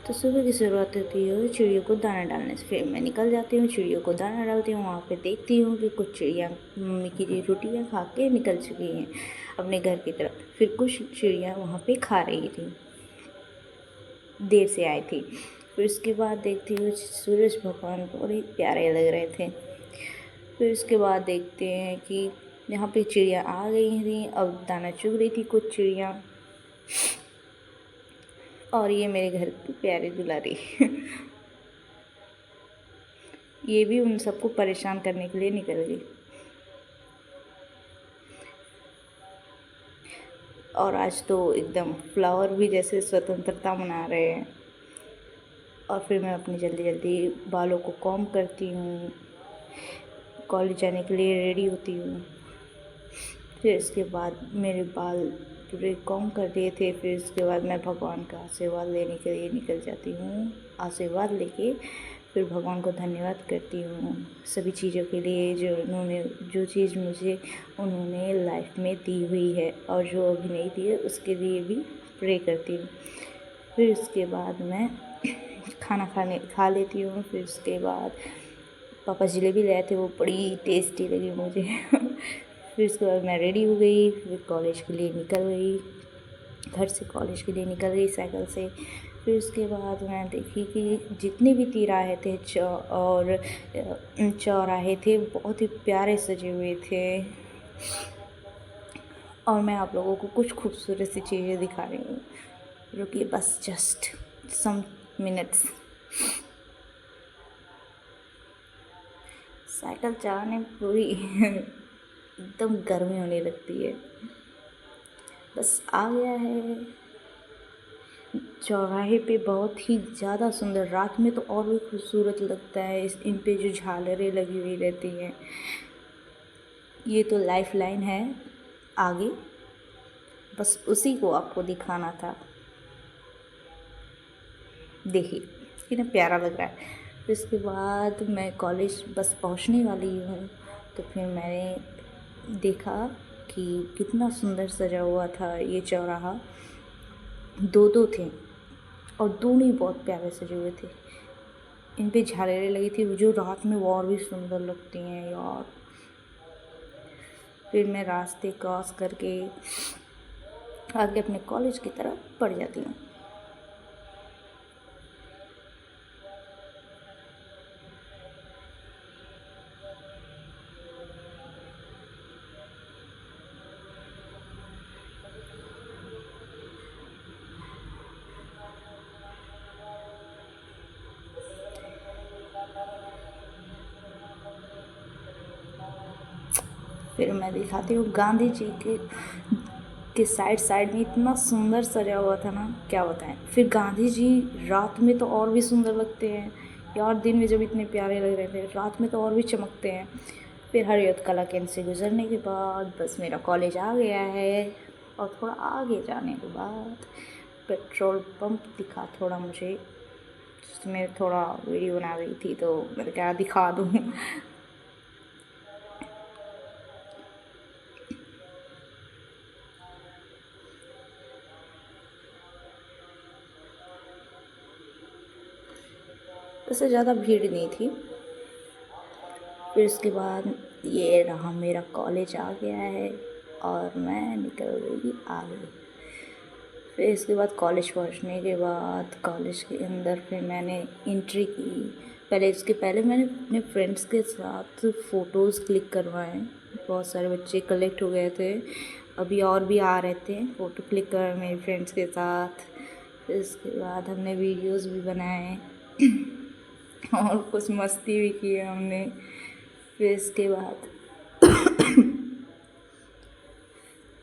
तो सुबह की शुरुआत होती है चिड़ियों को दाना डालने से। फिर मैं निकल जाती हूँ, चिड़ियों को दाना डालती हूँ। वहाँ पे देखती हूँ कि कुछ चिड़िया मम्मी की जो रोटियाँ खा के निकल चुकी हैं अपने घर की तरफ। फिर कुछ चिड़िया वहाँ पे खा रही थी, देर से आई थी। फिर उसके बाद देखती हूँ सूरज भगवान बड़े प्यारे लग रहे थे। फिर उसके बाद देखते हैं कि यहाँ पे चिड़िया आ गई थी, अब दाना चुग रही थी कुछ चिड़िया। और ये मेरे घर की प्यारी दुलारी ये भी उन सबको परेशान करने के लिए निकल गई। और आज तो एकदम फ्लावर भी जैसे स्वतंत्रता मना रहे हैं। और फिर मैं अपनी जल्दी जल्दी बालों को कॉम्ब करती हूँ, कॉलेज जाने के लिए रेडी होती हूँ। फिर इसके बाद मेरे बाल पूरे कॉम्ब कर दिए थे। फिर इसके बाद मैं भगवान का आशीर्वाद लेने के लिए निकल जाती हूँ। आशीर्वाद लेके फिर भगवान को धन्यवाद करती हूँ सभी चीज़ों के लिए जो चीज़ मुझे उन्होंने लाइफ में दी हुई है, और जो अभी नहीं दी है उसके लिए भी प्रे करती हूँ। फिर उसके बाद मैं खाना खा लेती हूँ। फिर उसके बाद पापा जलेबी लाए थे, वो बड़ी टेस्टी लगी मुझे फिर उसके बाद मैं रेडी हो गई, फिर कॉलेज के लिए निकल गई, घर से कॉलेज के लिए निकल गई साइकिल से। फिर उसके बाद मैं देखी कि जितने भी तिराहे थे और चौराहे थे बहुत ही प्यारे सजे हुए थे। और मैं आप लोगों को कुछ खूबसूरत सी चीज़ें दिखा रही हूँ। रुकिए बस जस्ट सम मिनट्स। साइकिल चलाने में पूरी एकदम गर्मी होने लगती है। बस आ गया है चौराहे पे, बहुत ही ज़्यादा सुंदर, रात में तो और भी खूबसूरत लगता है। इन पे जो झालरें लगी हुई रहती हैं, ये तो लाइफ लाइन है आगे, बस उसी को आपको दिखाना था। देखिए कितना प्यारा लग रहा है। फिर इसके बाद मैं कॉलेज बस पहुंचने वाली हूँ, तो फिर मैंने देखा कि कितना सुंदर सजा हुआ था ये चौराहा। दो थे और दोनों ही बहुत प्यारे सजे हुए थे। इन पे झालरें लगी थी जो रात में और भी सुंदर लगती हैं यार। फिर मैं रास्ते क्रॉस करके आगे अपने कॉलेज की तरफ बढ़ जाती हूँ। फिर मैं दिखाती हूँ गांधी जी के साइड में इतना सुंदर सजा हुआ था ना, क्या बताएं। फिर गांधी जी रात में तो और भी सुंदर लगते हैं यार। दिन में जब इतने प्यारे लग रहे थे, रात में तो और भी चमकते हैं। फिर हरियत कला केंद्र से गुजरने के बाद बस मेरा कॉलेज आ गया है। और थोड़ा आगे जाने के बाद पेट्रोल पंप दिखा थोड़ा मुझे, जिसमें थोड़ा वीडियो बना रही थी तो मैंने क्या दिखा दूँ वैसे ज़्यादा भीड़ नहीं थी। फिर उसके बाद ये रहा मेरा कॉलेज आ गया है और मैं निकल गई आगे। फिर इसके बाद कॉलेज पहुंचने के बाद कॉलेज के अंदर फिर मैंने एंट्री की। इसके पहले मैंने अपने फ्रेंड्स के साथ फ़ोटोज़ क्लिक करवाए। बहुत सारे बच्चे कलेक्ट हो गए थे, अभी और भी आ रहे थे फ़ोटो क्लिक कर मेरे फ्रेंड्स के साथ। फिर उसके बाद हमने वीडियोज़ भी बनाए और कुछ मस्ती भी की हमने। फिर इसके बाद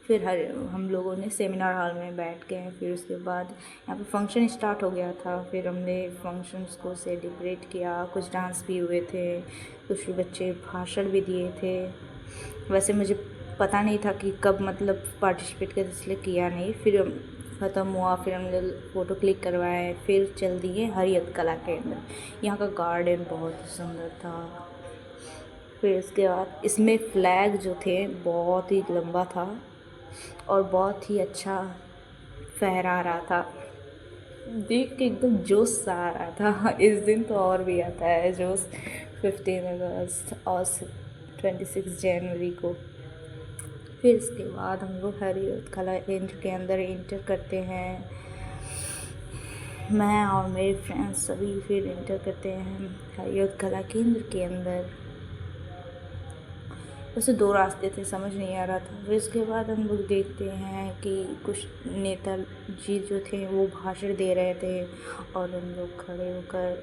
फिर हम लोगों ने सेमिनार हॉल में बैठ गए। फिर उसके बाद यहाँ पे फंक्शन स्टार्ट हो गया था। फिर हमने फंक्शंस को सेलिब्रेट किया, कुछ डांस भी हुए थे, कुछ बच्चे भाषण भी दिए थे। वैसे मुझे पता नहीं था कि कब मतलब पार्टिसिपेट कर, इसलिए किया नहीं। फिर ख़त्म हुआ, फिर हमने फ़ोटो क्लिक करवाए, फिर चल दिए हरियत कला केंद्र। यहाँ का गार्डन बहुत सुंदर था। फिर इसके बाद इसमें फ्लैग जो थे बहुत ही लंबा था और बहुत ही अच्छा फहरा रहा था। देख के एकदम जोश सा आ रहा था। इस दिन तो और भी आता है जोश, 15 अगस्त और 26 जनवरी को। फिर इसके बाद हम लोग हरियत कला केंद्र के अंदर इंटर करते हैं। मैं और मेरे फ्रेंड्स सभी फिर इंटर करते हैं हरियत कला केंद्र के अंदर। वैसे 2 रास्ते थे, समझ नहीं आ रहा था। फिर इसके बाद हम लोग देखते हैं कि कुछ नेता जी जो थे वो भाषण दे रहे थे और हम लोग खड़े होकर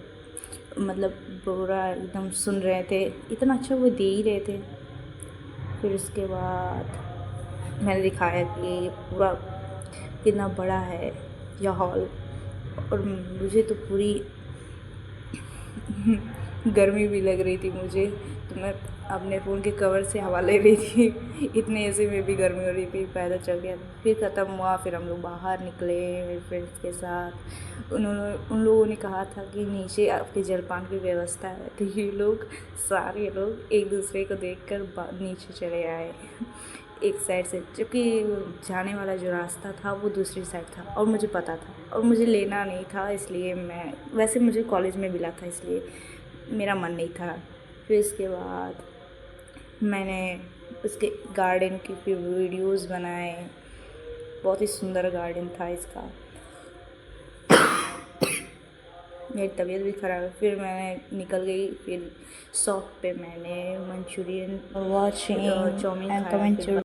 मतलब पूरा एकदम सुन रहे थे। इतना अच्छा वो दे ही रहे थे। फिर उसके बाद मैंने दिखाया कि ये पूरा कितना बड़ा है यह हॉल, और मुझे तो पूरी गर्मी भी लग रही थी मुझे, तो मैं अपने फ़ोन के कवर से हवा ले रही थी। इतने ऐसे में भी गर्मी हो रही थी, पैदल चल गया। फिर ख़त्म हुआ, फिर हम लोग बाहर निकले मेरे फ्रेंड्स के साथ। उन लोगों ने कहा था कि नीचे आपके जलपान की व्यवस्था है, तो ये लोग सारे लोग एक दूसरे को देखकर नीचे चले आए एक साइड से, जबकि जाने वाला जो रास्ता था वो दूसरी साइड था और मुझे पता था और मुझे लेना नहीं था, इसलिए मैं वैसे मुझे कॉलेज में मिला था इसलिए मेरा मन नहीं था। फिर इसके बाद मैंने उसके गार्डन की फिर वीडियोस बनाए। बहुत ही सुंदर गार्डन था इसका। मेरी तबीयत भी ख़राब है। फिर मैं निकल गई। फिर शॉप पे मैंने मंचूरियन और चाउमीन खाया।